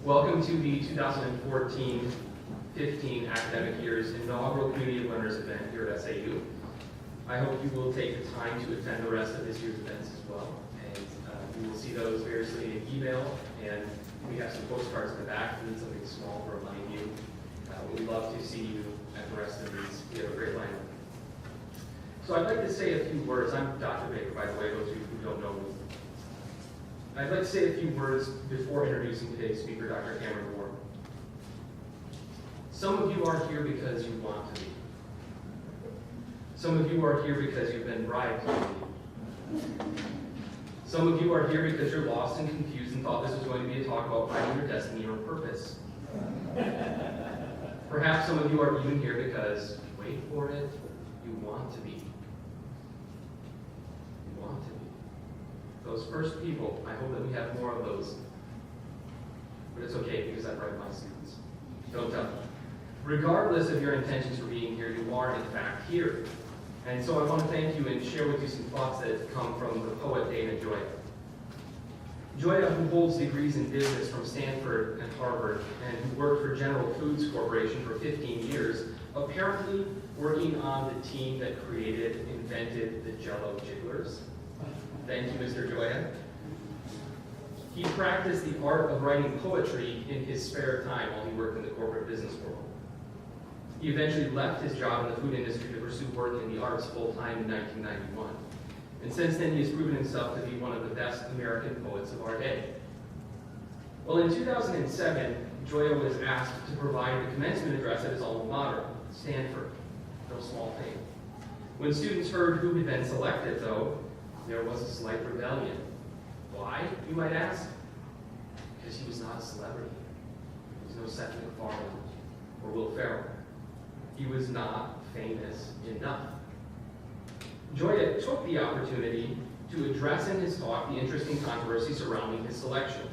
Welcome to the 2014-15 academic year's inaugural Community of Learners event here at SAU. I hope you will take the time to attend the rest of this year's events as well. And you will see those variously in email, and we have some postcards in the back. We need something small to remind you. We'd love to see you at the rest of these. We have a great lineup. So I'd like to say a few words. I'm Dr. Baker, by the way, those of you who don't know me. I'd like to say a few words before introducing today's speaker, Dr. Cameron Moore. Some of you are here because you want to be. Some of you are here because you've been bribed to be. Some of you are here because you're lost and confused and thought this was going to be a talk about finding your destiny or purpose. Perhaps some of you are even here because, wait for it, you want to be. You want to be. Those first people, I hope that we have more of those. But it's okay because I bribe my students. Don't tell them. Regardless of your intentions for being here, you are in fact here. And so I want to thank you and share with you some thoughts that come from the poet Dana Joya. Joya, who holds degrees in business from Stanford and Harvard, and who worked for General Foods Corporation for 15 years, apparently working on the team that invented the Jell-O Jigglers. Thank you, Mr. Joya. He practiced the art of writing poetry in his spare time while he worked in the corporate business world. He eventually left his job in the food industry to pursue work in the arts full-time in 1991. And since then, he has proven himself to be one of the best American poets of our day. Well, in 2007, Joya was asked to provide the commencement address at his alma mater, Stanford. No small thing. When students heard who had been selected, though, there was a slight rebellion. Why, you might ask? Because he was not a celebrity. He was no Seth MacFarlane or Will Ferrell. He was not famous enough. Joya took the opportunity to address in his talk the interesting controversy surrounding his selection.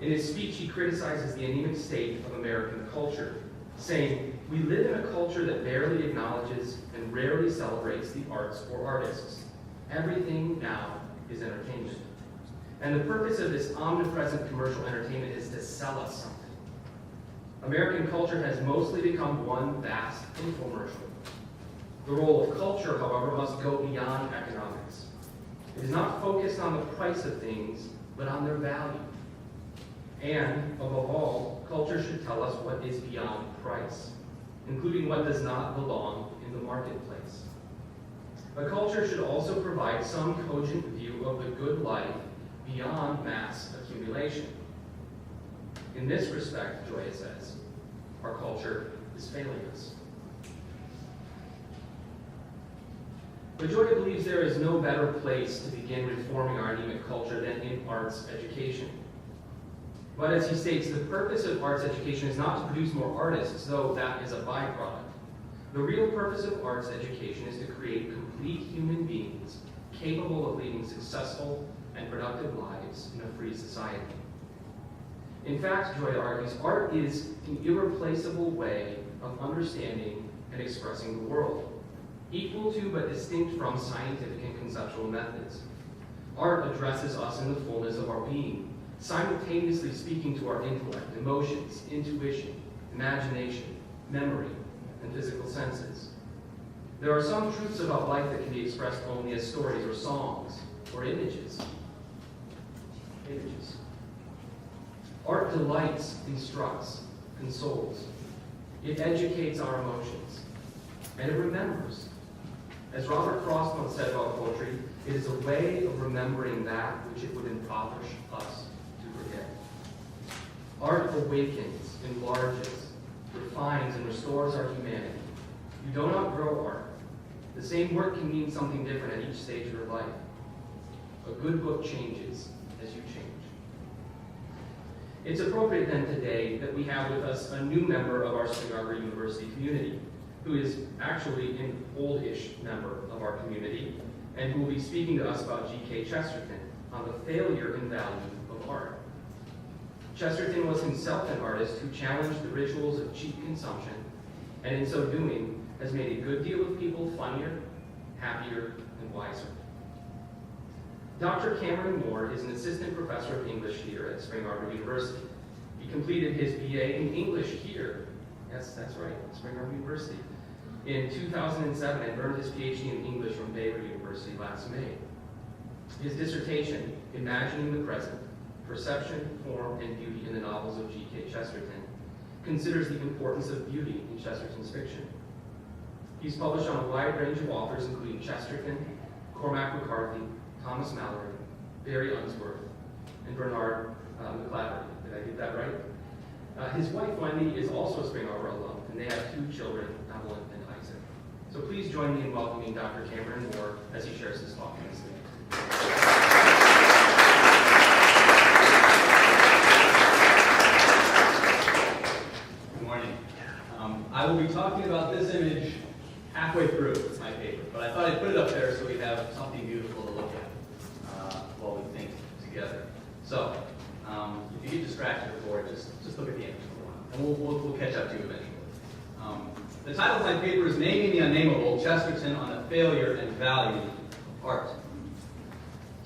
In his speech, he criticizes the anemic state of American culture, saying, "We live in a culture that barely acknowledges and rarely celebrates the arts or artists. Everything now is entertainment. And the purpose of this omnipresent commercial entertainment is to sell us something. American culture has mostly become one vast infomercial. The role of culture, however, must go beyond economics. It is not focused on the price of things, but on their value. And, above all, culture should tell us what is beyond price, including what does not belong in the marketplace. A culture should also provide some cogent view of the good life beyond mass accumulation. In this respect, Joya says, our culture is failing us." But Joya believes there is no better place to begin reforming our anemic culture than in arts education. But as he states, the purpose of arts education is not to produce more artists, though that is a byproduct. The real purpose of arts education is to create complete human beings capable of leading successful and productive lives in a free society. In fact, Joya argues, art is an irreplaceable way of understanding and expressing the world, equal to but distinct from scientific and conceptual methods. Art addresses us in the fullness of our being, simultaneously speaking to our intellect, emotions, intuition, imagination, memory, and physical senses. There are some truths about life that can be expressed only as stories or songs or images. Art delights, instructs, consoles. It educates our emotions, and it remembers. As Robert Frost once said about poetry, it is a way of remembering that which it would impoverish us to forget. Art awakens, enlarges, refines, and restores our humanity. You don't outgrow art. The same work can mean something different at each stage of your life. A good book changes as you change. It's appropriate then today that we have with us a new member of our Spring Arbor University community, who is actually an oldish member of our community, and who will be speaking to us about G.K. Chesterton on the failure and value of art. Chesterton was himself an artist who challenged the rituals of cheap consumption, and in so doing has made a good deal of people funnier, happier, and wiser. Dr. Cameron Moore is an assistant professor of English here at Spring Arbor University. He completed his BA in English here. Yes, that's right, Spring Arbor University. In 2007, and earned his PhD in English from Baylor University last May. His dissertation, Imagining the Present, Perception, Form, and Beauty in the Novels of G.K. Chesterton, considers the importance of beauty in Chesterton's fiction. He's published on a wide range of authors, including Chesterton, Cormac McCarthy, Thomas Mallory, Barry Unsworth, and Bernard McClafferty. Did I get that right? His wife, Wendy, is also a Spring Arbor alum, and they have 2 children, Evelyn and Isaac. So please join me in welcoming Dr. Cameron Moore as he shares his talk on this thing. Good morning. I will be talking about this image halfway through my paper, but I thought I'd put it up there so we have something beautiful to look at while we think together. So, if you get distracted before, just look at the image for a while, and we'll catch up to you eventually. The title of my paper is Naming the Unnamable, Chesterton on the Failure and Value of Art.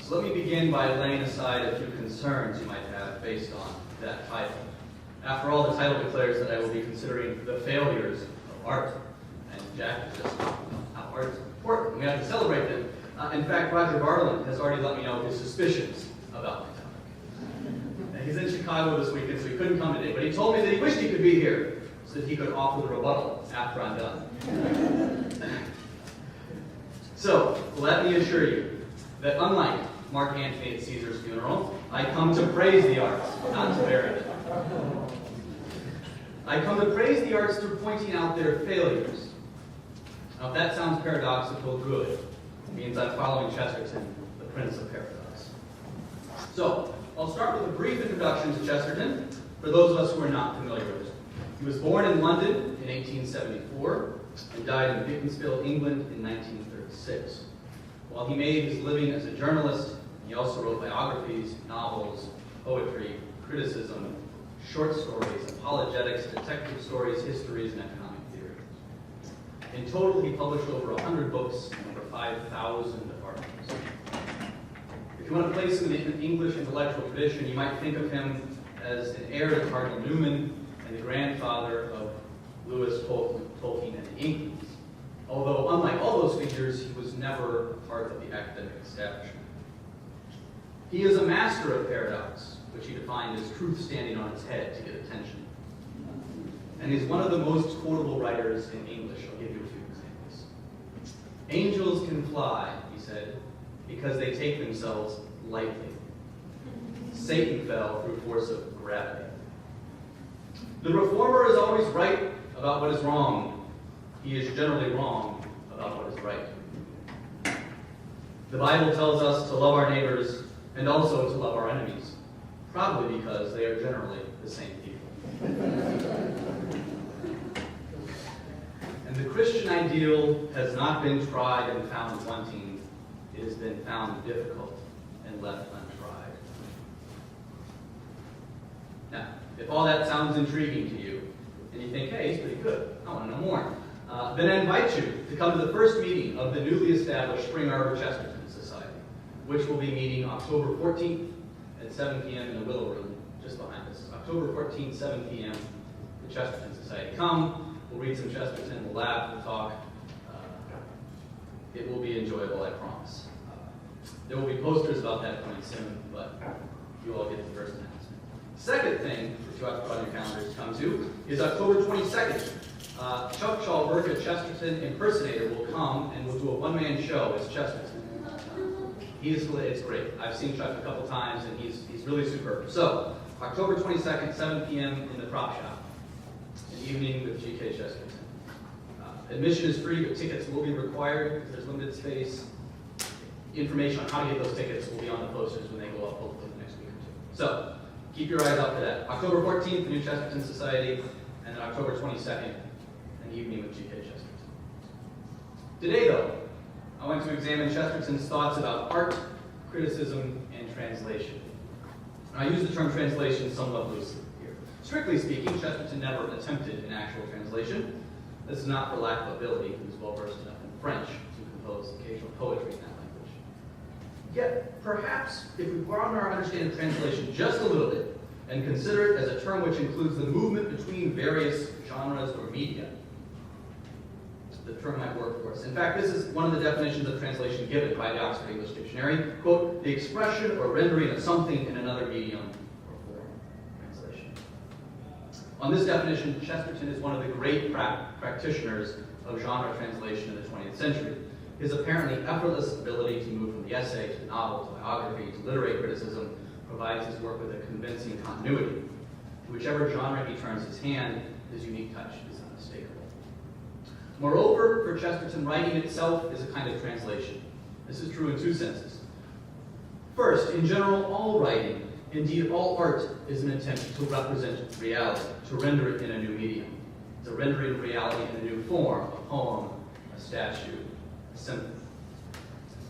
So let me begin by laying aside a few concerns you might have based on that title. After all, the title declares that I will be considering the failures of art. And Jack just talked about how art is important. We have to celebrate them. In fact, Roger Bartland has already let me know his suspicions about the topic. He's in Chicago this weekend, so he couldn't come today. But he told me that he wished he could be here so that he could offer the rebuttal after I'm done. So, let me assure you that unlike Mark Antony at Caesar's funeral, I come to praise the arts, not to bury them. I come to praise the arts through pointing out their failures. Now, if that sounds paradoxical, good. It means I'm following Chesterton, the Prince of Paradox. So, I'll start with a brief introduction to Chesterton, for those of us who are not familiar with him. He was born in London in 1874 and died in Beaconsfield, England in 1936. While he made his living as a journalist, he also wrote biographies, novels, poetry, criticism, short stories, apologetics, detective stories, histories, and economic theory. In total, he published over 100 books and over 5,000 articles. If you want to place him in the English intellectual tradition, you might think of him as an heir to Cardinal Newman and the grandfather of Lewis, Tolkien, and the Inklings. Although, unlike all those figures, he was never part of the academic establishment. He is a master of paradox, which he defined as truth standing on its head to get attention. And he's one of the most quotable writers in English. I'll give you a few examples. Angels can fly, he said, because they take themselves lightly. Satan fell through force of gravity. The reformer is always right about what is wrong. He is generally wrong about what is right. The Bible tells us to love our neighbors and also to love our enemies, probably because they are generally the same people. And the Christian ideal has not been tried and found wanting. It has been found difficult and left untried. Now, if all that sounds intriguing to you, and you think, hey, he's pretty good, I want to know more, then I invite you to come to the first meeting of the newly established Spring Arbor Chesterton Society, which will be meeting October 14th at 7 p.m. in the Willow Room, just behind us. October 14th, 7 p.m., the Chesterton Society. Come, we'll read some Chesterton, we'll laugh, we'll talk. It will be enjoyable, I promise. There will be posters about that coming soon, but you all get the first announcement. Second thing that you have to put on your calendars to come to is October 22nd. Chuck Schallberg, a Chesterton impersonator, will come and will do a one-man show as Chesterton. It's great. I've seen Chuck a couple times, and he's really superb. So, October 22nd, 7 p.m. in the Prop Shop, an evening with G.K. Chesterton. Admission is free, but tickets will be required because there's limited space. Information on how to get those tickets will be on the posters when they go up, hopefully the next week or two. So, keep your eyes out for that. October 14th, the New Chesterton Society, and then October 22nd, an evening with G.K. Chesterton. Today, though, I want to examine Chesterton's thoughts about art, criticism, and translation. And I use the term translation somewhat loosely here. Strictly speaking, Chesterton never attempted an actual translation. This is not for lack of ability. He was well versed enough in French to compose occasional poetry in that language. Yet, perhaps, if we broaden our understanding of translation just a little bit, and consider it as a term which includes the movement between various genres or media. The term might work for us. In fact, this is one of the definitions of translation given by the Oxford English Dictionary. Quote, the expression or rendering of something in another medium or form. Translation. On this definition, Chesterton is one of the great practitioners of genre translation in the 20th century. His apparently effortless ability to move from the essay to the novel to biography to literary criticism provides his work with a convincing continuity. To whichever genre he turns his hand, his unique touch is unmistakable. Moreover, for Chesterton, writing itself is a kind of translation. This is true in two senses. First, in general, all writing, indeed all art, is an attempt to represent reality, to render it in a new medium, to render it reality in a new form, a poem, a statue, a symphony.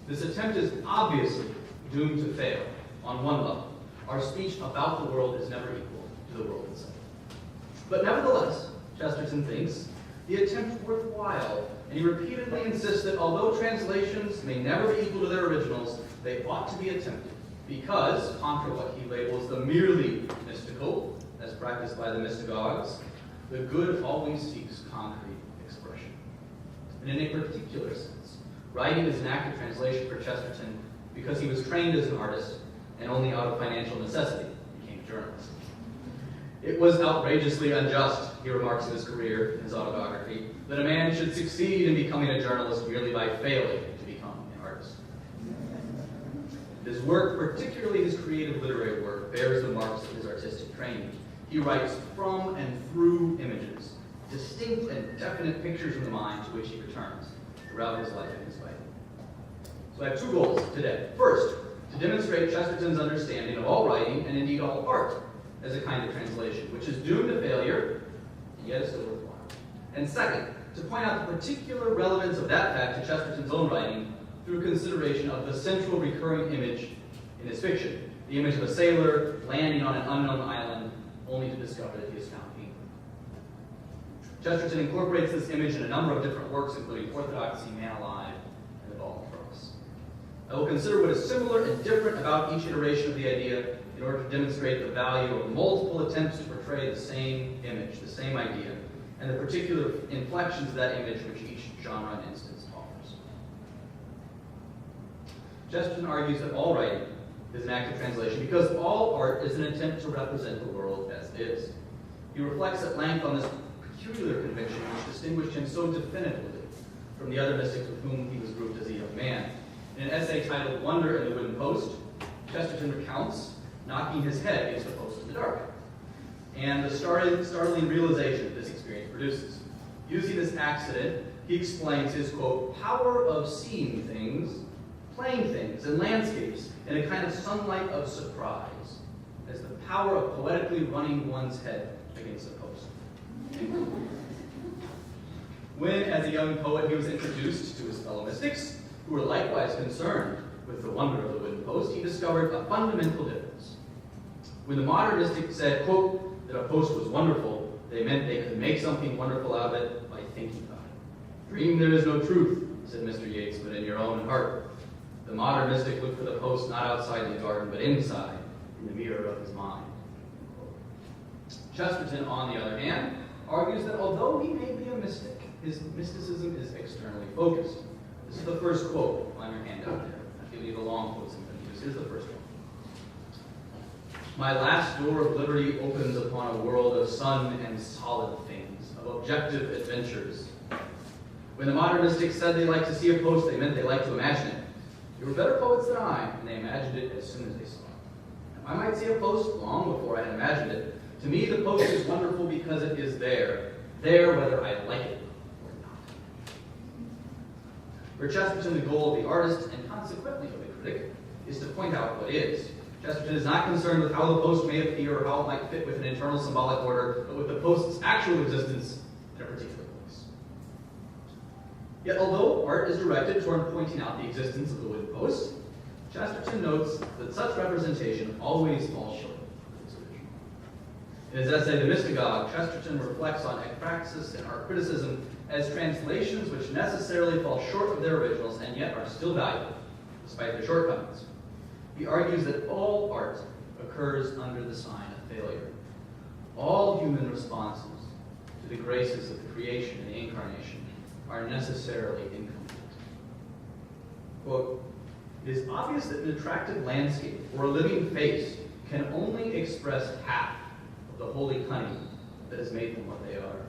This attempt is obviously doomed to fail on one level. Our speech about the world is never equal to the world itself. But nevertheless, Chesterton thinks, the attempt worthwhile, and he repeatedly insists that although translations may never be equal to their originals, they ought to be attempted, because, contra what he labels the merely mystical, as practiced by the mystagogues, the good always seeks concrete expression. And in a particular sense, writing is an act of translation for Chesterton because he was trained as an artist and only out of financial necessity became a journalist. It was outrageously unjust, he remarks in his career, in his autobiography, that a man should succeed in becoming a journalist merely by failing to become an artist. His work, particularly his creative literary work, bears the marks of his artistic training. He writes from and through images, distinct and definite pictures in the mind to which he returns throughout his life and his writing. So I have two goals today. First, to demonstrate Chesterton's understanding of all writing, and indeed all art, as a kind of translation, which is doomed to failure, and yet is still worthwhile. And second, to point out the particular relevance of that fact to Chesterton's own writing through consideration of the central recurring image in his fiction, the image of a sailor landing on an unknown island only to discover that he has found England. Chesterton incorporates this image in a number of different works, including Orthodoxy, Man Alive, and The Ball of Cross. I will consider what is similar and different about each iteration of the idea in order to demonstrate the value of multiple attempts to portray the same image, the same idea, and the particular inflections of that image which each genre and instance offers. Chesterton argues that all writing is an act of translation because all art is an attempt to represent the world as it is. He reflects at length on this peculiar conviction which distinguished him so definitively from the other mystics with whom he was grouped as a young man. In an essay titled Wonder and the Wooden Post, Chesterton recounts knocking his head against a post in the dark, and the startling realization this experience produces. Using this accident, he explains his, quote, power of seeing things, playing things, and landscapes in a kind of sunlight of surprise, as the power of poetically running one's head against a post. When, as a young poet, he was introduced to his fellow mystics, who were likewise concerned with the wonder of the wooden post, he discovered a fundamental difference. When the modern mystic said, quote, that a post was wonderful, they meant they could make something wonderful out of it by thinking about it. Dream there is no truth, said Mr. Yeats, but in your own heart. The modern mystic looked for the post not outside the garden, but inside, in the mirror of his mind. Chesterton, on the other hand, argues that although he may be a mystic, his mysticism is externally focused. This is the first quote on your handout there. I'll give you the long quotes I'm going to use. Here's the first one. My last door of liberty opens upon a world of sun and solid things, of objective adventures. When the modern mystics said they liked to see a post, they meant they liked to imagine it. They were better poets than I, and they imagined it as soon as they saw it. Now, I might see a post long before I had imagined it. To me, the post is wonderful because it is there whether I like it or not. For Chesterton, the goal of the artist, and consequently of the critic, is to point out what is. Chesterton is not concerned with how the post may appear or how it might fit with an internal symbolic order, but with the post's actual existence in a particular place. Yet although art is directed toward pointing out the existence of the wooden post, Chesterton notes that such representation always falls short of its original. In his essay, The Mystagogue, Chesterton reflects on ekpraxis and art criticism as translations which necessarily fall short of their originals and yet are still valuable, despite their shortcomings. He argues that all art occurs under the sign of failure. All human responses to the graces of the creation and the incarnation are necessarily incomplete. Quote, "It is obvious that an attractive landscape or a living face can only express half of the holy cunning that has made them what they are.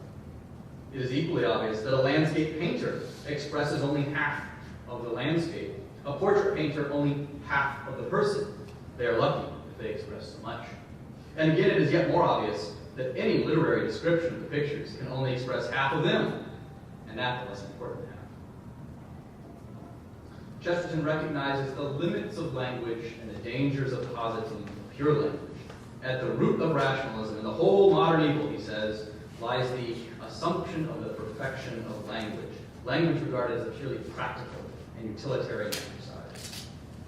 It is equally obvious that a landscape painter expresses only half of the landscape, a portrait painter only half of the person. They are lucky if they express so much. And again, it is yet more obvious that any literary description of the pictures can only express half of them, and that the less important half." Chesterton recognizes the limits of language and the dangers of positing pure language. At the root of rationalism and the whole modern evil, he says, lies the assumption of the perfection of language. Language regarded as a purely practical and utilitarian exercise.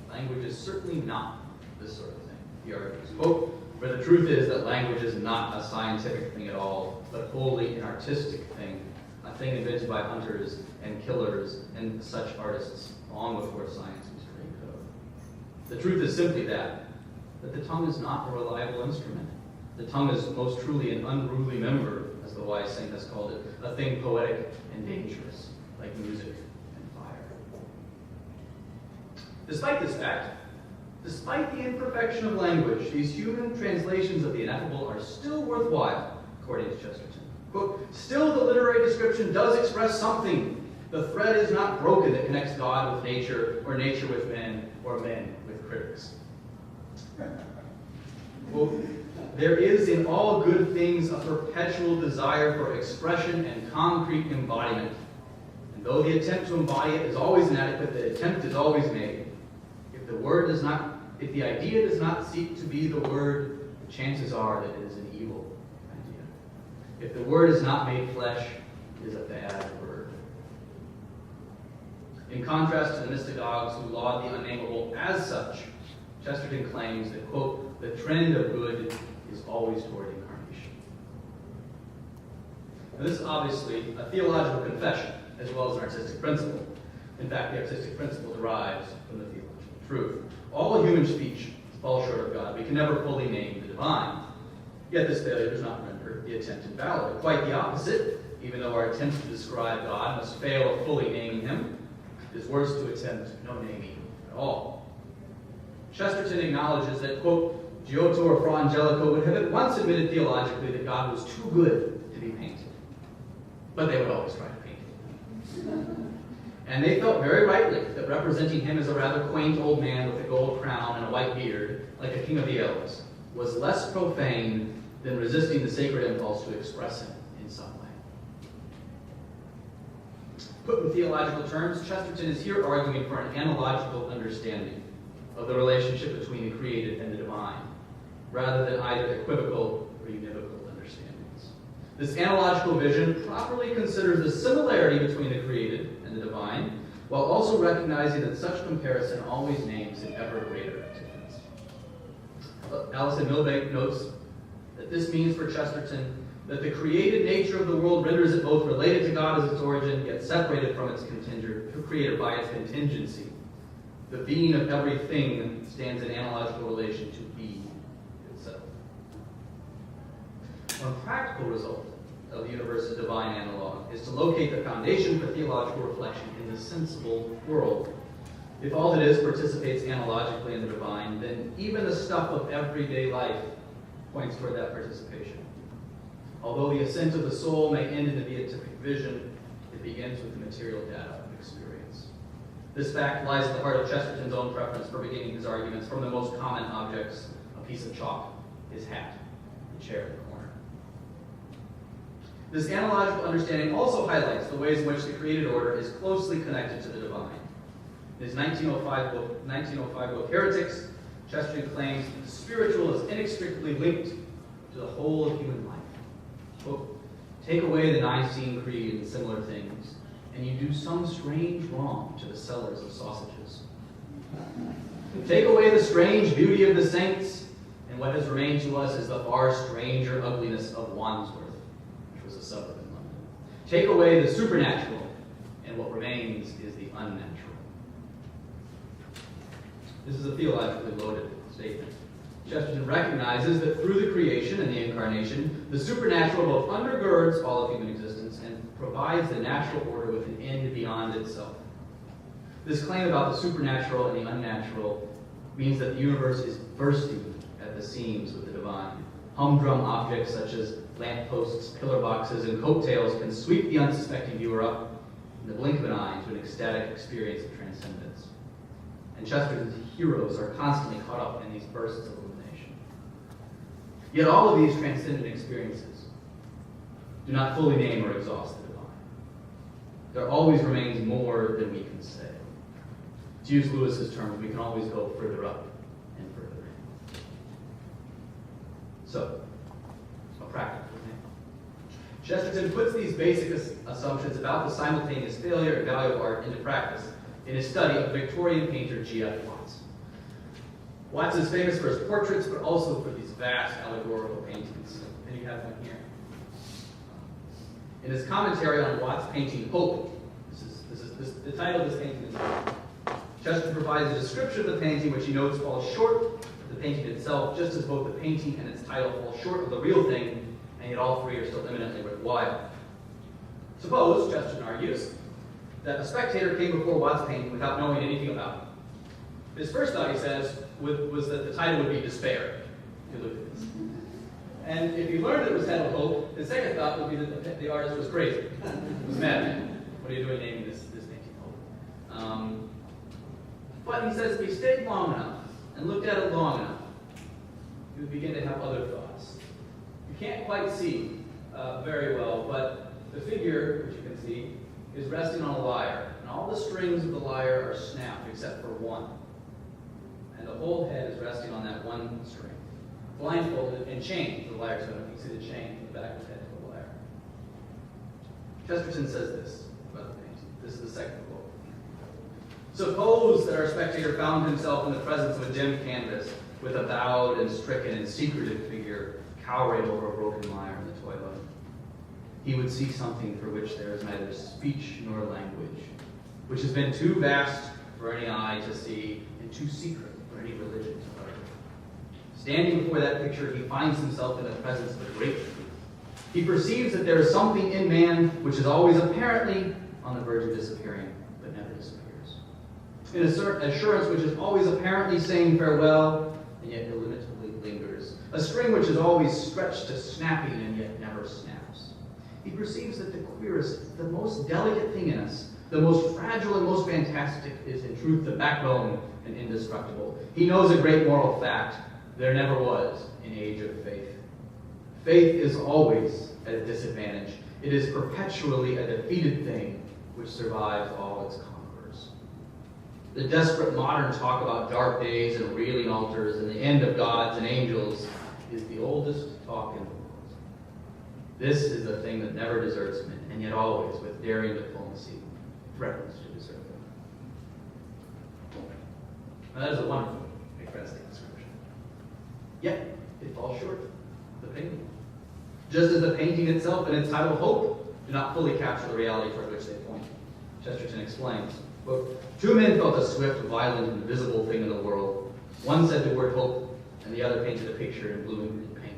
Language is certainly not this sort of thing, he argues. Quote, "For the truth is that language is not a scientific thing at all, but wholly an artistic thing, a thing invented by hunters and killers and such artists long before science was dreamed of. The truth is simply that the tongue is not a reliable instrument. The tongue is most truly an unruly member, as the wise saint has called it, a thing poetic and dangerous, like music and fire." Despite this fact, despite the imperfection of language, these human translations of the ineffable are still worthwhile, according to Chesterton. Quote, "Still the literary description does express something. The thread is not broken that connects God with nature, or nature with men, or men with critics." Quote, "There is in all good things a perpetual desire for expression and concrete embodiment. And though the attempt to embody it is always inadequate, the attempt is always made. If the idea does not seek to be the word, the chances are that it is an evil idea. If the word is not made flesh, it is a bad word." In contrast to the mystagogues who laud the unnamable as such, Chesterton claims that, quote, "the trend of good is always toward incarnation." Now, this is obviously a theological confession as well as an artistic principle. In fact, the artistic principle derives from the theological truth. All human speech falls short of God. We can never fully name the divine. Yet this failure does not render the attempt invalid. Quite the opposite. Even though our attempts to describe God must fail of fully naming him, it is worse to attempt no naming at all. Chesterton acknowledges that, quote, "Giotto or Fra Angelico would have at once admitted theologically that God was too good to be painted. But they would always try to paint him. And they felt very rightly that representing him as a rather quaint old man with a gold crown and a white beard, like a king of the elves, was less profane than resisting the sacred impulse to express him in some way." Put in theological terms, Chesterton is here arguing for an analogical understanding of the relationship between the created and the divine, rather than either equivocal or univocal understandings. This analogical vision properly considers the similarity between the created and the divine, while also recognizing that such comparison always names an ever greater difference. Alison Milbank notes that this means for Chesterton that the created nature of the world renders it both related to God as its origin, yet separated from its creator by its contingency. The being of everything stands in analogical relation to be itself. One practical result of the universe's divine analog is to locate the foundation for theological reflection in the sensible world. If all that is participates analogically in the divine, then even the stuff of everyday life points toward that participation. Although the ascent of the soul may end in the beatific vision, it begins with the material data of experience. This fact lies at the heart of Chesterton's own preference for beginning his arguments from the most common objects: a piece of chalk, his hat, the chair in the corner. This analogical understanding also highlights the ways in which the created order is closely connected to the divine. In his 1905 book, Heretics, Chesterton claims that the spiritual is inextricably linked to the whole of human life. Quote, "Take away the Nicene Creed and similar things, and you do some strange wrong to the sellers of sausages. Take away the strange beauty of the saints, and what has remained to us is the far stranger ugliness of Wandsworth, which was a suburb in London. Take away the supernatural, and what remains is the unnatural." This is a theologically loaded statement. Chesterton recognizes that through the creation and the incarnation, the supernatural both undergirds all of human existence and provides the natural order with an end beyond itself. This claim about the supernatural and the unnatural means that the universe is bursting at the seams with the divine. Humdrum objects such as lampposts, pillar boxes, and coattails can sweep the unsuspecting viewer up in the blink of an eye to an ecstatic experience of transcendence. And Chesterton's heroes are constantly caught up in these bursts of illumination. Yet all of these transcendent experiences do not fully name or exhaust the divine. There always remains more than we can say. To use Lewis's terms, we can always go further up and further in. So, a practical thing. Chesterton puts these basic assumptions about the simultaneous failure and value of art into practice in his study of Victorian painter G.F. Watts. Watts is famous for his portraits, but also for these vast allegorical paintings. And you have one here. In his commentary on Watts' painting Hope, the title of this painting is Hope. Chesterton provides a description of the painting which he notes falls short of the painting itself, just as both the painting and its title fall short of the real thing, and yet all three are still eminently worthwhile. Suppose, Chesterton argues, that a spectator came before Watts' painting without knowing anything about it. His first thought, he says, was that the title would be Despair, if you look at this. And if he learned that it was titled Hope, his second thought would be that the artist was crazy, was mad. What are you doing naming this painting Hope? But he says if he stayed long enough and looked at it long enough, he would begin to have other thoughts. You can't quite see very well, but the figure, which you can see, is resting on a lyre, and all the strings of the lyre are snapped except for one. And the whole head is resting on that one string, blindfolded and chained to the lyre, so you can see the chain in the back of his head to the lyre. Chesterton says this about the painting. This is the second quote. Suppose that our spectator found himself in the presence of a dim canvas with a bowed and stricken and secretive figure cowering over a broken lyre in the toilet. He would see something for which there is neither speech nor language, which has been too vast for any eye to see and too secret for any religion to utter. Standing before that picture, he finds himself in the presence of a great truth. He perceives that there is something in man which is always apparently on the verge of disappearing, but never disappears. An assurance which is always apparently saying farewell, and yet illimitably lingers. A string which is always stretched to snapping, and yet never snaps. He perceives that the queerest, the most delicate thing in us, the most fragile and most fantastic, is in truth the backbone and indestructible. He knows a great moral fact. There never was an age of faith. Faith is always at a disadvantage. It is perpetually a defeated thing which survives all its conquerors. The desperate modern talk about dark days and reeling altars and the end of gods and angels is the oldest talk in the world. This is the thing that never deserts men, and yet always, with daring diplomacy, threatens to desert them. Now that is a wonderful, interesting description. Yet, it falls short of the painting. Just as the painting itself and its title, Hope, do not fully capture the reality toward which they point. Chesterton explains, quote, "Two men felt a swift, violent, and visible thing in the world. One said the word hope, and the other painted a picture in blue and green paint.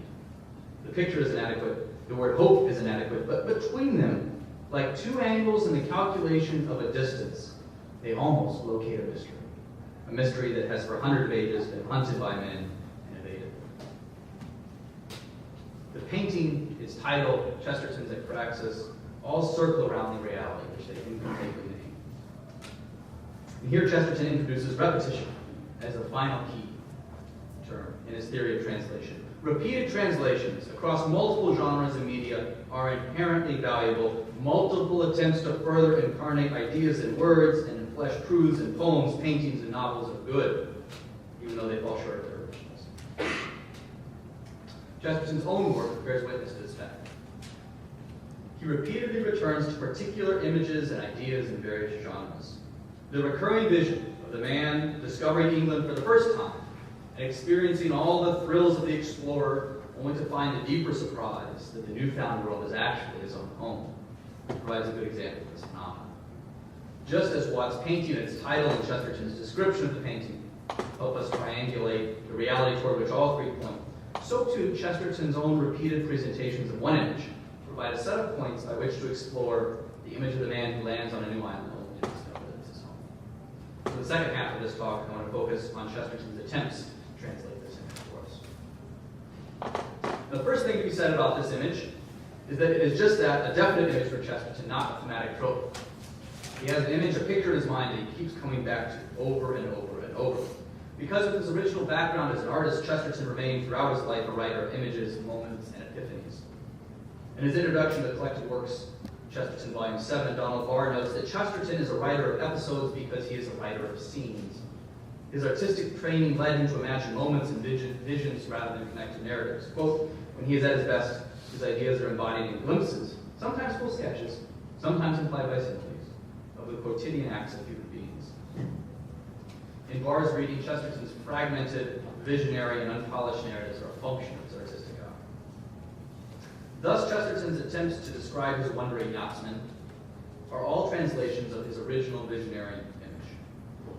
The picture is inadequate, the word hope is inadequate, but between them, like two angles in the calculation of a distance, they almost locate a mystery. A mystery that has for 100 of ages been hunted by men and evaded. The painting, its title, Chesterton's praxis, all circle around the reality which they incompletely name. And here Chesterton introduces repetition as the final key term in his theory of translation. Repeated translations across multiple genres and media are inherently valuable. Multiple attempts to further incarnate ideas in words and flesh truths in poems, paintings, and novels are good, even though they fall short of their originals. Chesterton's own work bears witness to this fact. He repeatedly returns to particular images and ideas in various genres. The recurring vision of the man discovering England for the first time and experiencing all the thrills of the explorer, only to find the deeper surprise that the newfound world is actually his own home, provides a good example of this phenomenon. Just as Watts' painting and its title and Chesterton's description of the painting help us triangulate the reality toward which all three point, so too Chesterton's own repeated presentations of one image provide a set of points by which to explore the image of the man who lands on a new island only to discover that it's his home. For the second half of this talk, I want to focus on Chesterton's attempts to translate this image for us. The first thing to be said about this image is that it is just that, a definite image for Chesterton, not a thematic trope. He has an image, a picture in his mind that he keeps coming back to over and over and over. Because of his original background as an artist, Chesterton remained throughout his life a writer of images, moments, and epiphanies. In his introduction to the collected works, Chesterton Volume 7, Donald Barr notes that Chesterton is a writer of episodes because he is a writer of scenes. His artistic training led him to imagine moments and visions rather than connected narratives. Quote, when he is at his best, his ideas are embodied in glimpses, sometimes full sketches, sometimes implied by similes, of the quotidian acts of human beings. In Barr's reading, Chesterton's fragmented, visionary, and unpolished narratives are a function of his artistic eye. Thus, Chesterton's attempts to describe his wandering yachtsman are all translations of his original visionary image.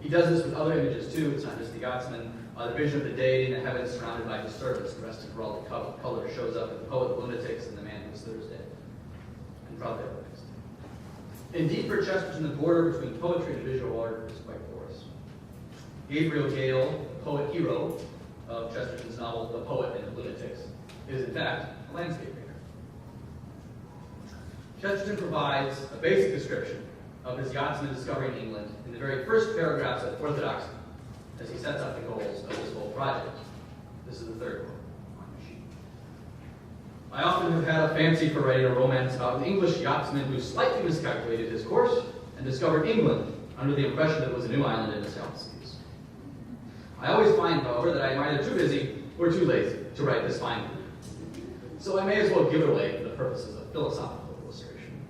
He does this with other images too. It's not just the yachtsman. The vision of the deity in the heavens surrounded by his servants dressed in heraldic color shows up in the poet Lunatics and the Man Who's Thursday, and probably other things. Indeed, for Chesterton, the border between poetry and visual art is quite porous. Gabriel Gale, the poet hero of Chesterton's novel The Poet and the Lunatics, is in fact a landscape painter. Chesterton provides a basic description of his yachtsman discovering England in the very first paragraphs of Orthodoxy, as he sets out the goals of this whole project. This is the third quote on the sheet. I often have had a fancy for writing a romance about an English yachtsman who slightly miscalculated his course and discovered England under the impression that it was a new island in the South Seas. I always find, however, that I am either too busy or too lazy to write this fine proof. So I may as well give it away for the purposes of philosophical illustration.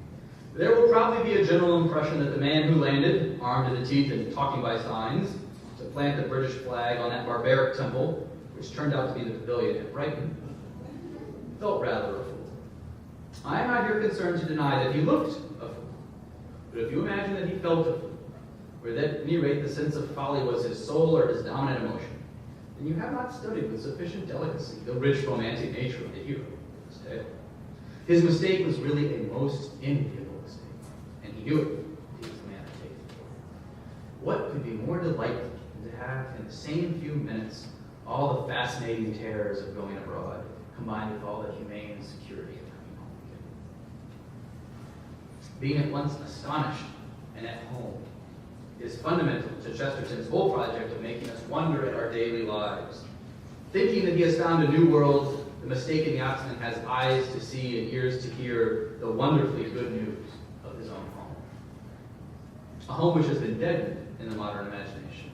There will probably be a general impression that the man who landed, armed to the teeth and talking by signs, to plant the British flag on that barbaric temple, which turned out to be the pavilion at Brighton, felt rather a fool. I am not here concerned to deny that he looked a fool, but if you imagine that he felt a fool, or that at any rate the sense of folly was his sole or his dominant emotion, then you have not studied with sufficient delicacy the rich romantic nature of the hero of this tale. His mistake was really a most enviable mistake, and he knew it. He was the man to take it for. What could be more delightful than to have in the same few minutes all the fascinating terrors of going abroad, combined with all the humane security of coming home again? Being at once astonished and at home is fundamental to Chesterton's whole project of making us wonder at our daily lives. Thinking that he has found a new world, the mistaken yachtsman has eyes to see and ears to hear the wonderfully good news of his own home. A home which has been deadened in the modern imagination.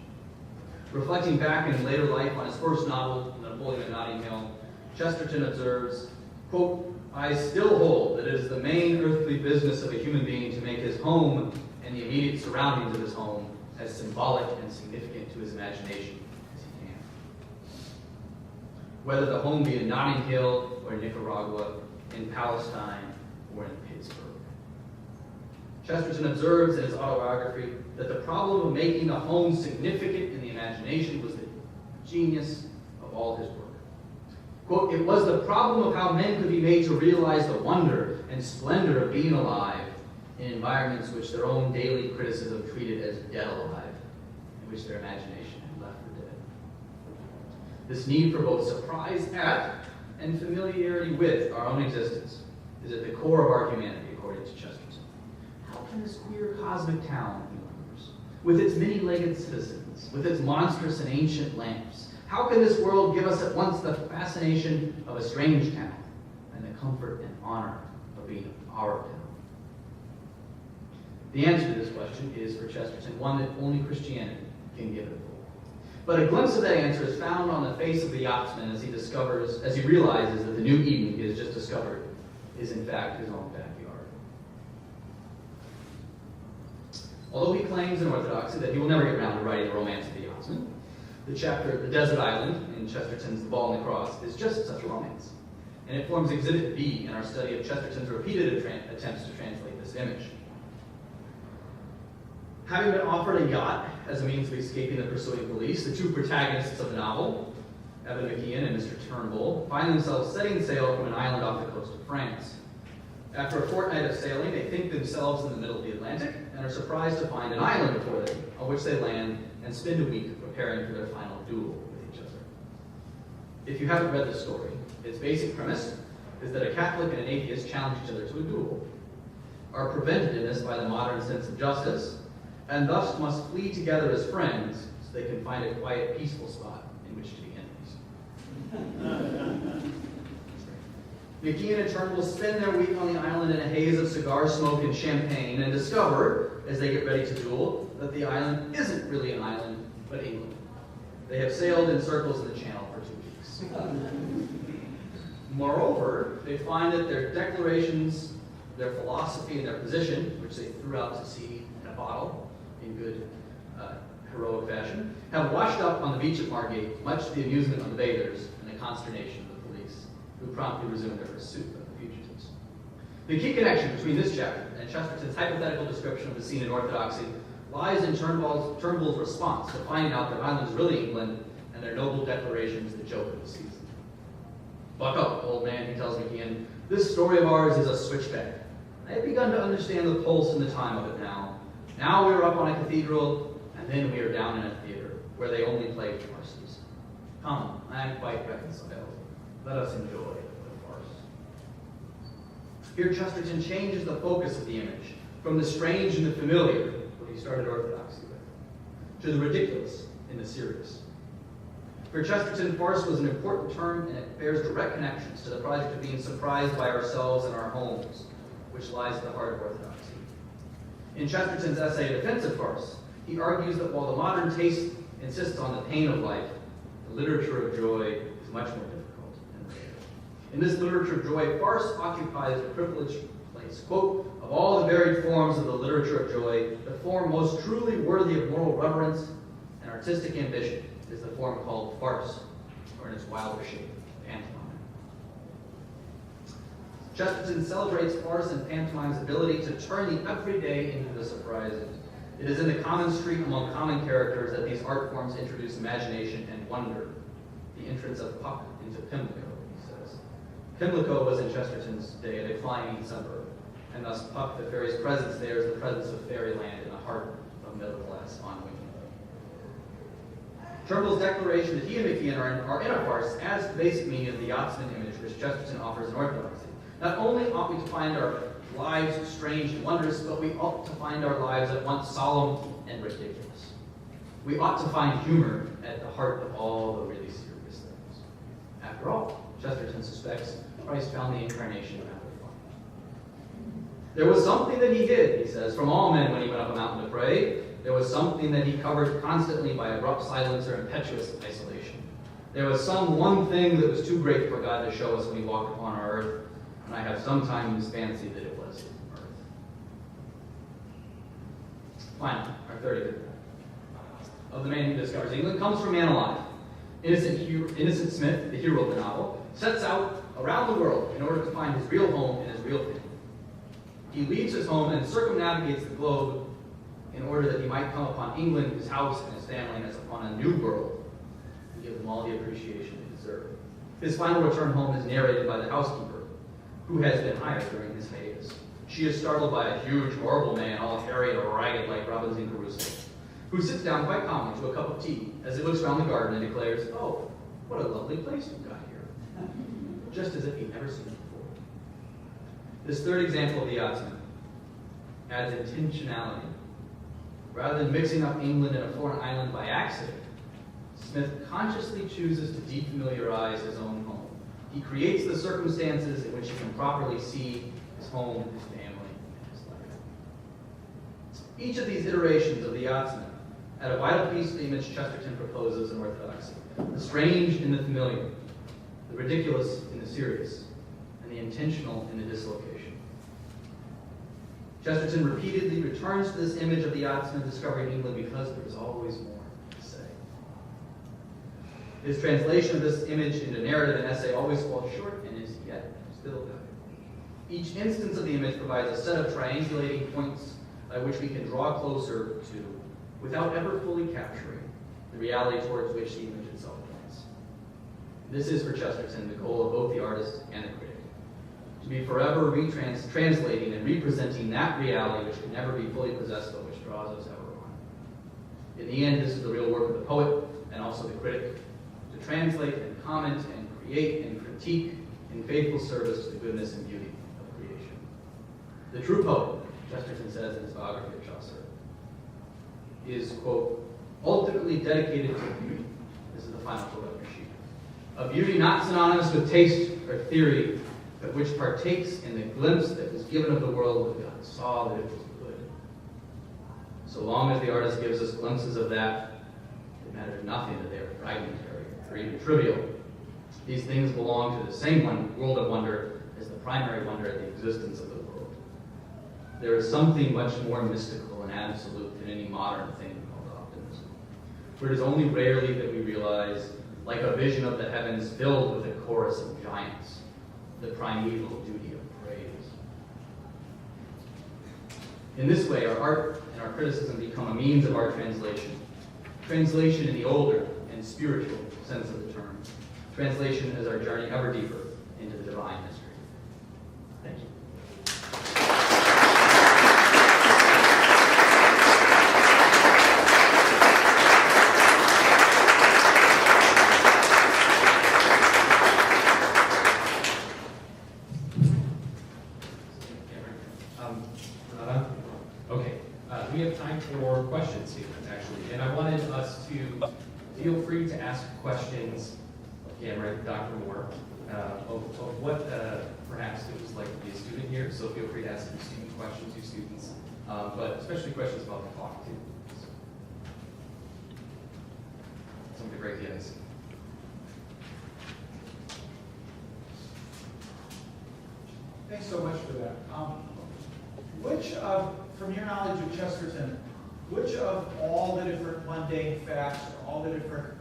Reflecting back in later life on his first novel, Napoleon at Notting Hill, Chesterton observes, quote, I still hold that it is the main earthly business of a human being to make his home and the immediate surroundings of his home as symbolic and significant to his imagination as he can. Whether the home be in Notting Hill or in Nicaragua, in Palestine or in Pittsburgh. Chesterton observes in his autobiography that the problem of making the home significant in the imagination was the genius of all his work. Quote, it was the problem of how men could be made to realize the wonder and splendor of being alive in environments which their own daily criticism treated as dead alive, in which their imagination had left for dead. This need for both surprise at and familiarity with our own existence is at the core of our humanity, according to Chesterton. How can this queer cosmic town, he wonders, with its many-legged citizens, with its monstrous and ancient lamps, how can this world give us at once the fascination of a strange town and the comfort and honor of being our town? The answer to this question is, for Chesterton, one that only Christianity can give it full. But a glimpse of that answer is found on the face of the yachtsman as he realizes that the new Eden he has just discovered is in fact his own backyard. Although he claims in Orthodoxy that he will never get around to writing the romance of the yachtsman, the chapter, The Desert Island, in Chesterton's The Ball and the Cross, is just such a romance. And it forms Exhibit B in our study of Chesterton's repeated attempts to translate this image. Having been offered a yacht as a means of escaping the pursuing police, the two protagonists of the novel Evan McKeon and Mr. Turnbull find themselves setting sail from an island off the coast of France. After a fortnight of sailing, they think themselves in the middle of the Atlantic and are surprised to find an island before them, on which they land and spend a week preparing for their final duel with each other. If you haven't read the story, its basic premise is that a Catholic and an atheist challenge each other to a duel, are prevented in this by the modern sense of justice, and thus must flee together as friends so they can find a quiet, peaceful spot in which to be enemies. McKeon and Turnbull spend their week on the island in a haze of cigar smoke and champagne and discover, as they get ready to duel, that the island isn't really an island, but England. They have sailed in circles in the channel for 2 weeks. Moreover, they find that their declarations, their philosophy, and their position, which they threw out to sea in a bottle in good heroic fashion, have washed up on the beach at Margate, much to the amusement of the bathers and the consternation of the police, who promptly resumed their pursuit of the fugitives. The key connection between this chapter and Chesterton's hypothetical description of the scene in Orthodoxy lies in Turnbull's response to finding out that Ireland is really England and their noble declarations that joke of the season. "Buck up, old man," he tells McKeon. "This story of ours is a switchback. I have begun to understand the pulse and the time of it now. Now we are up on a cathedral, and then we are down in a theater, where they only play farces. Come, I am quite reconciled. Let us enjoy the farce." Here Chesterton changes the focus of the image from the strange and the familiar, what he started Orthodoxy with, to the ridiculous and the serious. For Chesterton, farce was an important term, and it bears direct connections to the project of being surprised by ourselves in our homes, which lies at the heart of Orthodoxy. In Chesterton's essay, Defense of Farce, he argues that while the modern taste insists on the pain of life, the literature of joy is much more difficult and rare. In this literature of joy, farce occupies a privileged place. Quote, "Of all the varied forms of the literature of joy, the form most truly worthy of moral reverence and artistic ambition is the form called farce, or in its wilder shape, pantomime." Chesterton celebrates farce and pantomime's ability to turn the everyday into the surprising. It is in the common street among common characters that these art forms introduce imagination and wonder. The entrance of Puck into Pimlico, he says. Pimlico was in Chesterton's day a declining suburb, and thus Puck, the fairy's presence there, is the presence of fairyland in the heart of middle-class ennui. Turnbull's declaration that he and McKeon are in a farce adds to the basic meaning of the yachtsman image which Chesterton offers in Orthodoxy. Not only ought we to find our lives strange and wondrous, but we ought to find our lives at once solemn and ridiculous. We ought to find humor at the heart of all the really serious things. After all, Chesterton suspects Christ found the incarnation rather fun. There was something that he hid, he says, from all men when he went up a mountain to pray. There was something that he covered constantly by abrupt silence or impetuous isolation. There was some one thing that was too great for God to show us when he walked upon our earth, and I have sometimes fancied that it was earth. Finally, our third example of the man who discovers England comes from Man Alive. Innocent Smith, the hero of the novel, sets out around the world in order to find his real home and his real family. He leaves his home and circumnavigates the globe in order that he might come upon England, his house, and his family as upon a new world, and give them all the appreciation they deserve. His final return home is narrated by the housekeeper, who has been hired during his hiatus. She is startled by a huge, horrible man, all hairy and ragged like Robinson Crusoe, who sits down quite calmly to a cup of tea as he looks around the garden and declares, "Oh, what a lovely place you've got here," just as if he'd never seen it before. This third example of the yachtsman adds intentionality. Rather than mixing up England and a foreign island by accident, Smith consciously chooses to defamiliarize his own home. He creates the circumstances in which he can properly see his home, his family, and his life. Each of these iterations of the yachtsman add a vital piece to the image Chesterton proposes in Orthodoxy: the strange in the familiar, the ridiculous in the serious, and the intentional in the dislocation. Chesterton repeatedly returns to this image of the yachtsman discovering England because there is always more to say. His translation of this image into narrative and essay always falls short and is yet still valuable. Each instance of the image provides a set of triangulating points by which we can draw closer to, without ever fully capturing, the reality towards which the image itself points. This is for Chesterton the goal of both the artist and the critic, to be forever translating and representing that reality which can never be fully possessed but which draws us ever on. In the end, this is the real work of the poet and also the critic, to translate and comment and create and critique in faithful service to the goodness and beauty of creation. The true poet, Chesterton says in his biography of Chaucer, is, quote, ultimately dedicated to beauty. This is the final quote on your sheet. A beauty not synonymous with taste or theory, but which partakes in the glimpse that was given of the world when God saw that it was good. So long as the artist gives us glimpses of that, it matters nothing that they are fragmentary or even trivial. These things belong to the same world of wonder as the primary wonder at the existence of the world. There is something much more mystical and absolute than any modern thing called optimism, for it is only rarely that we realize, like a vision of the heavens filled with a chorus of giants, the primeval duty of praise. In this way, our art and our criticism become a means of our translation. Translation in the older and spiritual sense of the term. Translation as our journey ever deeper into the divine mystery. Thank you. Okay, we have time for questions here, actually, and I wanted us to feel free to ask questions of Cameron, Dr. Moore, of what perhaps it was like to be a student here, so feel free to ask your student questions, your students, but especially questions about the talk, too. Some of the great ideas. Thanks so much for that. From your knowledge of Chesterton, which of all the different mundane facts, all the different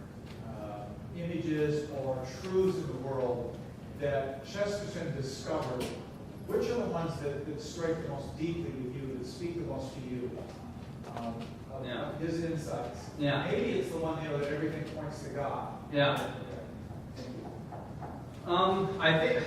images or truths in the world that Chesterton discovered, which are the ones that strike the most deeply with you, that speak the most to you of his insights? Yeah. Maybe it's the one that everything points to God. Yeah. I think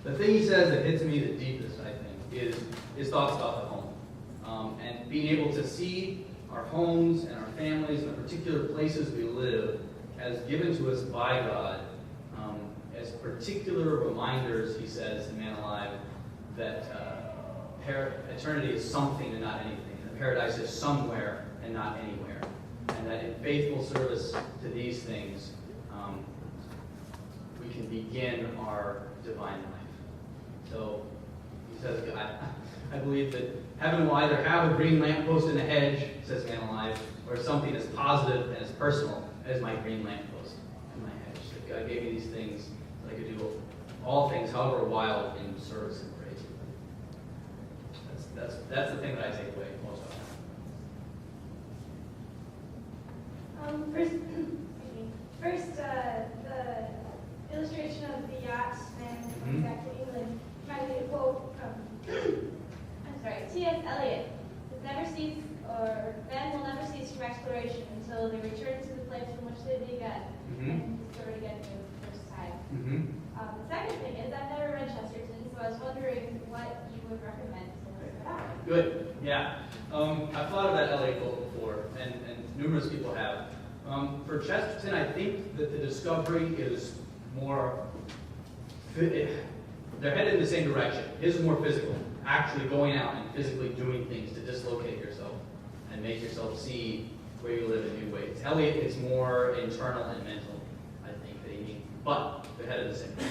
the thing he says that hits me the deepest, I think, is his thoughts about the home. And being able to see our homes and our families and the particular places we live as given to us by God, as particular reminders, he says in Man Alive, that eternity is something and not anything. And paradise is somewhere and not anywhere. And that in faithful service to these things, we can begin our divine life. So he says, I believe that heaven will either have a green lamppost in a hedge, says Man Alive, or something as positive and as personal as my green lamppost and my hedge. That God gave me these things that I could do all things, however wild, in service and praise. That's the thing that I take away most of. First, the illustration of the yachtsman going back to England reminds me of a quote from T.S. Eliot. Men will never cease from exploration until they return to the place from which they began and discover it again for the first time. The second thing is I've never read Chesterton, so I was wondering what you would recommend to learn about it. Good, yeah. I've thought of that Eliot quote before, and numerous people have. For Chesterton, I think that the discovery is more, they're headed in the same direction. His is more physical, actually going out and physically doing things to dislocate yourself and make yourself see where you live in new ways. Eliot is more internal and mental, I think, that he means, but they're headed the same way.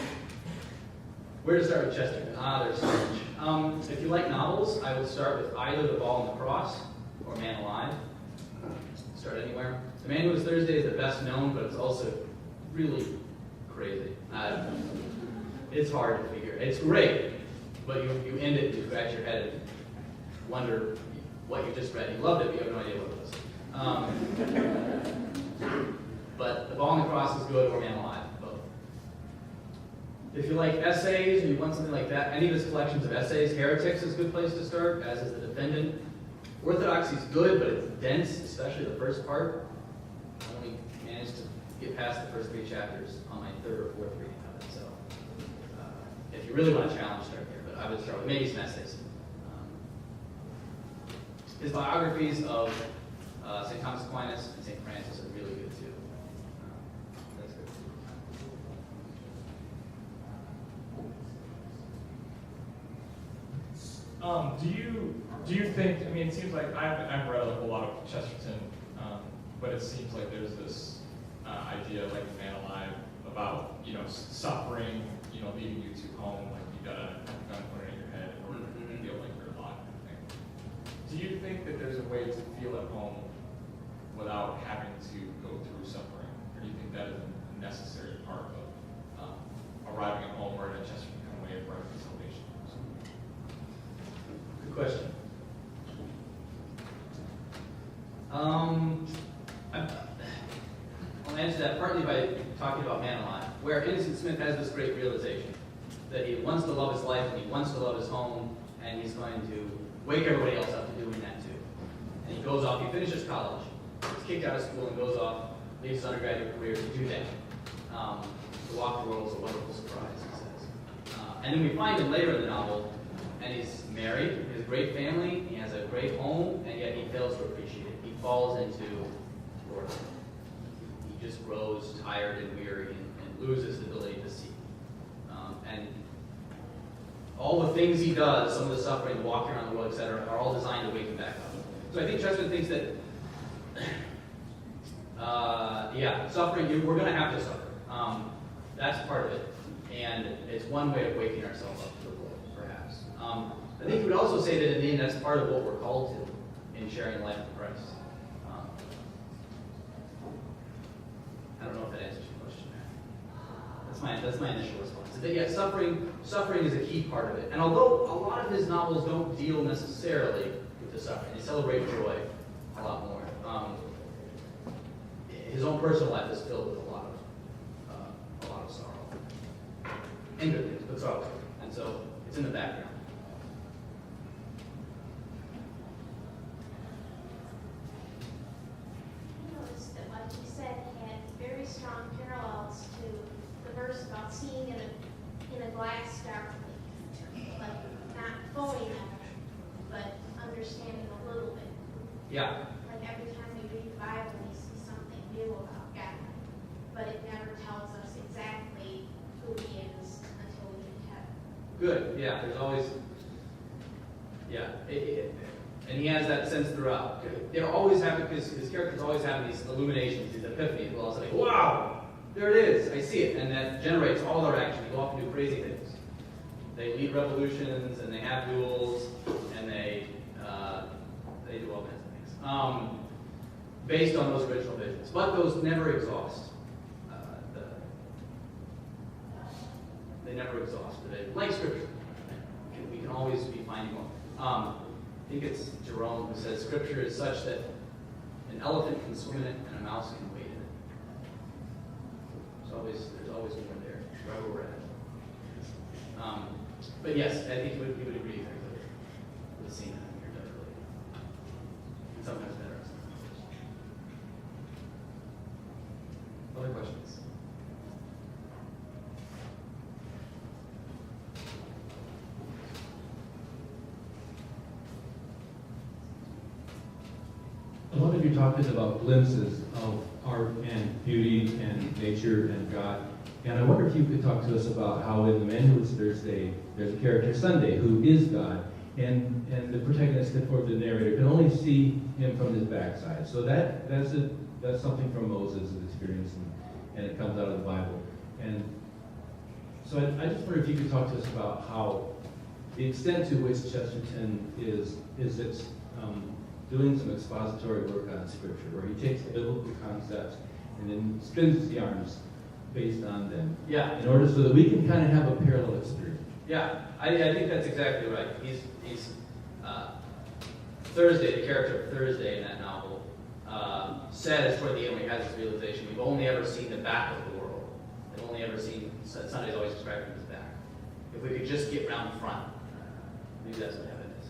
Where to start with Chesterton? There's so much. If you like novels, I would start with either The Ball and the Cross or Man Alive. Start anywhere. The Man Who Was Thursday is the best known, but it's also really crazy. It's hard to figure. It's great, but you end it and you scratch your head and wonder what you just read. You loved it, but you have no idea what it was. But The Ball and the Cross is good, or Man Alive, both. If you like essays or you want something like that, any of his collections of essays, Heretics is a good place to start, as is The Defendant. Orthodoxy is good, but it's dense, especially the first part. I only managed to get past the first 3 chapters on my 3rd or 4th reading of it. So if you really want to challenge, start there. But I would start with maybe some essays. His biographies of St. Thomas Aquinas and St. Francis are really good too. That's good. Do you think, I mean, it seems like I've read a whole lot of Chesterton, but it seems like there's this idea, like in Man Alive, about, suffering, leading you to home, like you got a gun pointed at your head in order to feel like you're alive kind of thing. Do you think that there's a way to feel at home without having to go through suffering? Or do you think that is a necessary part of arriving at home, or in a Chesterton kind of way of reconciliation? Good question. I'll answer that partly by talking about Man Alive, where Innocent Smith has this great realization that he wants to love his life and he wants to love his home, and he's going to wake everybody else up to doing that too. And he goes off, he finishes college, gets kicked out of school and goes off, leaves his undergraduate career to do that. To walk the world is a wonderful surprise, he says. And then we find him later in the novel, and he's married, he has a great family, he has a great home, and yet he fails to appreciate it. He falls into boredom. He just grows tired and weary and loses the ability to see. And all the things he does, some of the suffering, the walking around the world, etc., are all designed to wake him back up. So I think Chesterton thinks that, suffering, we're going to have to suffer. That's part of it. And it's one way of waking ourselves up to the world, perhaps. I think he would also say that in the end, that's part of what we're called to in sharing the life of Christ. I don't know if that answers your question there. That's my initial response. That, yeah, suffering is a key part of it. And although a lot of his novels don't deal necessarily with the suffering, they celebrate joy a lot more. His own personal life is filled with a lot of sorrow and good things, but sorrow. And so it's in the background. I noticed that what you said had very strong parallels to the verse about seeing in a glass darkly, like not fully, but understanding a little bit. Yeah. Like every time we read the Bible, we see something new about God, but it never tells us exactly who He is until we get to heaven. Good. Yeah. There's always. Yeah. And he has that sense throughout. They're always having, because his characters always have these illuminations, these epiphanies. Well, it's like, wow, there it is. I see it, and that generates all their action. They go off and do crazy things. They lead revolutions, and they have duels, and they do all kinds of things based on those original visions. But those never exhaust. They never exhaust. Like Scripture, we can always be finding more. I think it's Jerome who says Scripture is such that an elephant can swim in it and a mouse can wade in it. There's always more there, wherever we're at. But yes, I think you would agree very clearly with seeing that here, definitely. And sometimes better. Other questions? A lot of you talked about glimpses of art and beauty and nature and God. And I wonder if you could talk to us about how in the Manual's Thursday, there's a character, Sunday, who is God. And the protagonist, or the narrator, can only see him from his backside. So that's something from Moses' experience, and it comes out of the Bible. And so I just wonder if you could talk to us about how the extent to which Chesterton is doing some expository work on Scripture, where he takes biblical concepts and then spins his yarns based on them. Yeah. In order so that we can kind of have a parallel experience. Yeah, I think that's exactly right. He's Thursday, the character of Thursday in that novel, says toward the end when he has this realization, we've only ever seen the back of the world. We've only ever seen, Sunday's always described him as back. If we could just get round front, maybe that's what heaven is.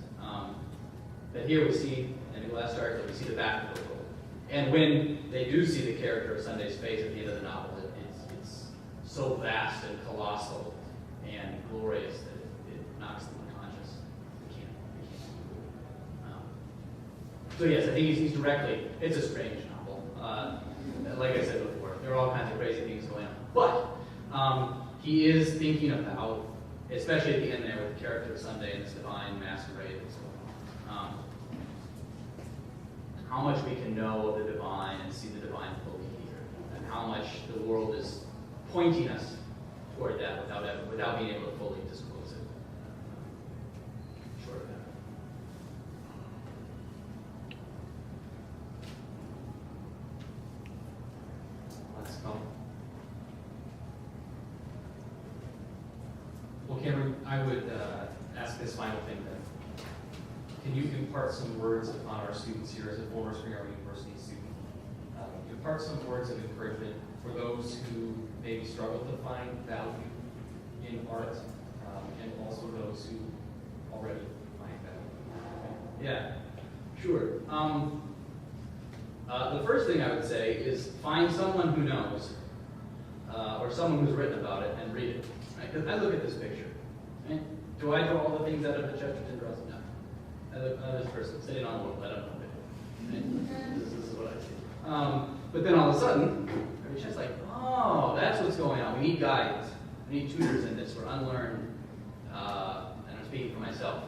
But here we see, in the glass dark, we see the back of the world. And when they do see the character of Sunday's face at the end of the novel, it's so vast and colossal and glorious that it knocks them unconscious. They can't so yes, I think he's directly, it's a strange novel. Like I said before, there are all kinds of crazy things going on. But he is thinking about, especially at the end there with the character of Sunday and this divine masquerade and so on, how much we can know of the divine and see the divine fully here, and how much the world is pointing us toward that without being able to fully disclose it. Short of that. Let's go. Well, Cameron, I would ask this final thing then. Can you impart some words upon our students here as a former Spring Arbor University student? Impart some words of encouragement for those who maybe struggle to find value in art, and also those who already find value. Yeah, sure. The first thing I would say is find someone who knows, or someone who's written about it, and read it. Because I look at this picture. Right? Do I draw all the things out of the Chesterton draws? No. I look at this person sitting on a wall. I don't know. Right? This is what I see. But then all of a sudden, it's just like, oh, that's what's going on. We need guides. We need tutors in this. We're unlearned, and I'm speaking for myself,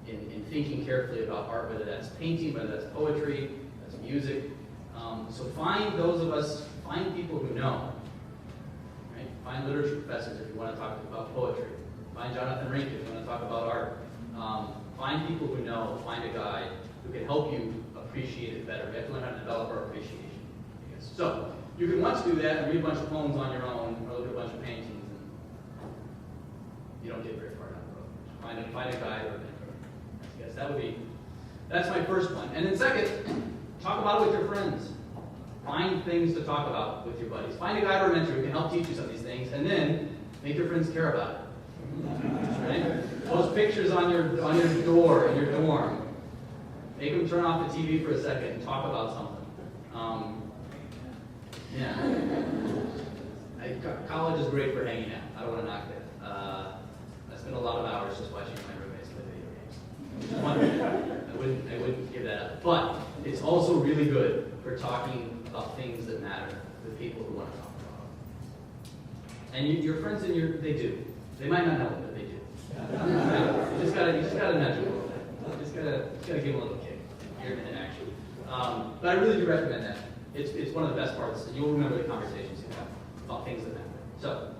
in thinking carefully about art, whether that's painting, whether that's poetry, that's music. So find those of us, find people who know. Right? Find literature professors if you want to talk about poetry. Find Jonathan Rink if you want to talk about art. Find people who know, find a guide who can help you appreciate it better. We have to learn how to develop our appreciation. So, you can once do that and read a bunch of poems on your own, or look at a bunch of paintings, and you don't get very far down the road. Find a guide or a mentor. Yes, that's my first one. And then second, talk about it with your friends. Find things to talk about with your buddies. Find a guide or a mentor who can help teach you some of these things, and then make your friends care about it. Right? Those pictures on your door in your dorm, make them turn off the TV for a second and talk about something. College is great for hanging out. I don't want to knock that. I spend a lot of hours just watching my roommates play video games. I wouldn't give that up. But it's also really good for talking about things that matter with people who want to talk about them. And your friends they do. They might not know it, but they do. You just gotta nudge them a little bit. Just gotta give them a little kick in action. But I really do recommend that. It's one of the best parts. You'll remember the conversations you have about things that matter. So,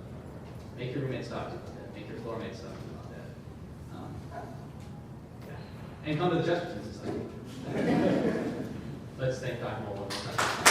make your roommates talk to you about that. Make your floor mates talk to you about that. And come to the Chesterton Society. Let's thank Dr. Moore one more time.